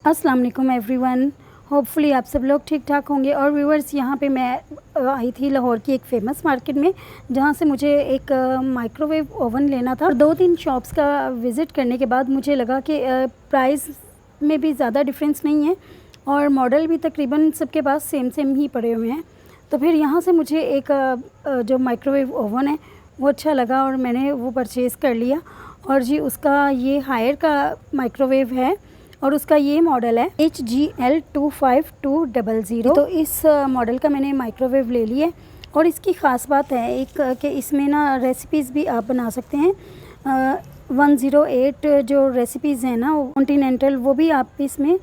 अस्सलाम वालेकुम everyone. Hopefully आप सब लोग ठीक ठाक होंगे। और व्यूअर्स, यहाँ पे मैं आई थी लाहौर की एक फ़ेमस मार्केट में, जहाँ से मुझे एक माइक्रोवेव ओवन लेना था। और 2-3 शॉप्स का विज़िट करने के बाद मुझे लगा कि प्राइस में भी ज़्यादा डिफरेंस नहीं है और मॉडल भी तकरीबन सबके पास सेम ही पड़े हुए हैं। तो फिर यहाँ से मुझे एक जो माइक्रोवेव ओवन है वो अच्छा लगा और मैंने वो परचेज़ कर लिया। और जी उसका ये हायर का माइक्रोवेव है और उसका ये मॉडल है HGL25200। तो इस मॉडल का मैंने माइक्रोवेव ले लिया। और इसकी ख़ास बात है एक कि इसमें ना रेसिपीज़ भी आप बना सकते हैं। 108 जो रेसिपीज़ हैं ना कॉन्टिनेंटल, वो भी आप इसमें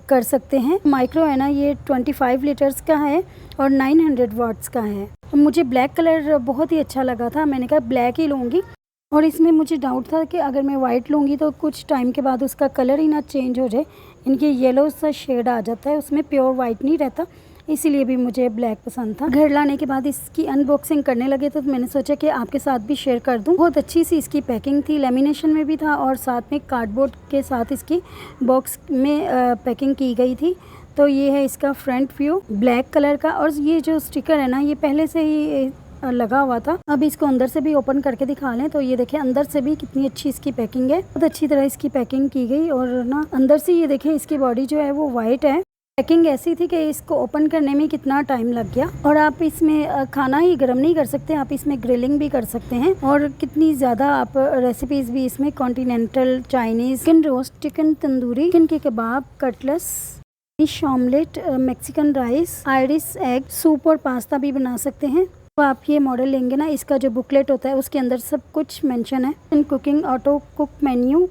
कर सकते हैं। माइक्रो है ना, ये 25 लीटर्स का है और 900 वाट्स का है। मुझे ब्लैक कलर बहुत ही अच्छा लगा था, मैंने कहा ब्लैक ही लूँगी। और इसमें मुझे डाउट था कि अगर मैं वाइट लूँगी तो कुछ टाइम के बाद उसका कलर ही ना चेंज हो जाए, इनके येलो सा शेड आ जाता है, उसमें प्योर वाइट नहीं रहता, इसीलिए भी मुझे ब्लैक पसंद था। घर लाने के बाद इसकी अनबॉक्सिंग करने लगे तो मैंने सोचा कि आपके साथ भी शेयर कर दूं। बहुत अच्छी सी इसकी पैकिंग थी, लेमिनेशन में भी था और साथ में कार्डबोर्ड के साथ इसकी बॉक्स में पैकिंग की गई थी। तो ये है इसका फ्रंट व्यू ब्लैक कलर का। और ये जो स्टिकर है ना, ये पहले से ही लगा हुआ था। अब इसको अंदर से भी ओपन करके दिखा लें तो ये देखें अंदर से भी कितनी अच्छी इसकी पैकिंग है। बहुत अच्छी तरह इसकी पैकिंग की गई। और ना अंदर से ये देखें इसकी बॉडी जो है वो वाइट है। पैकिंग ऐसी थी कि इसको ओपन करने में कितना टाइम लग गया। और आप इसमें खाना ही गर्म नहीं कर सकते, आप इसमें ग्रिलिंग भी कर सकते हैं। और कितनी ज़्यादा आप रेसिपीज़ भी इसमें continental, Chinese, chicken roast, chicken tandoori, chicken के kebab, cutlets, fish omelette, Mexican rice, Irish egg, soup और पास्ता भी बना सकते हैं। तो आप ये मॉडल लेंगे ना, इसका जो बुकलेट होता है उसके अंदर सब कुछ मेंशन है। In cooking, auto cook menu,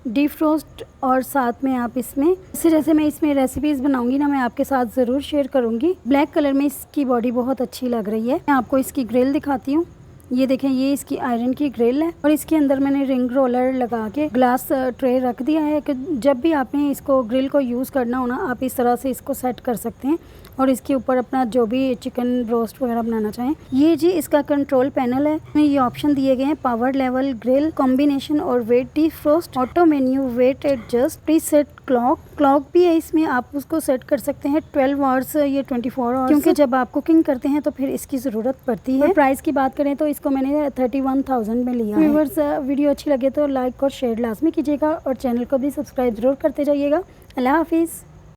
defrost, और साथ में आप इसमें जैसे मैं इसमें रेसिपीज़ बनाऊंगी ना, मैं आपके साथ ज़रूर शेयर करूंगी। ब्लैक कलर में इसकी बॉडी बहुत अच्छी लग रही है। मैं आपको इसकी ग्रिल दिखाती हूँ। ये देखें, ये इसकी आयरन की ग्रिल है और इसके अंदर मैंने रिंग रोलर लगा के ग्लास ट्रे रख दिया है कि जब भी आपने इसको ग्रिल को यूज़ करना हो ना, आप इस तरह से इसको सेट कर सकते हैं और इसके ऊपर अपना जो भी चिकन रोस्ट वगैरह बनाना चाहें। ये जी इसका कंट्रोल पैनल है। इसमें ये ऑप्शन दिए गए हैं: पावर लेवल, ग्रिल कॉम्बिनेशन और weight defrost, auto menu, weight adjust, preset clock भी है इसमें, आप उसको सेट कर सकते हैं 12 आवर्स, ये 24 आवर्स, क्योंकि जब आप कुकिंग करते हैं तो फिर इसकी ज़रूरत पड़ती है। प्राइस की बात करें तो इसको मैंने 31,000 में लिया है। व्यूअर्स, वीडियो अच्छी लगे तो लाइक और शेयर लाजमी कीजिएगा और चैनल को भी सब्सक्राइब जरूर करते जाइएगा। अल्लाह हाफिज़।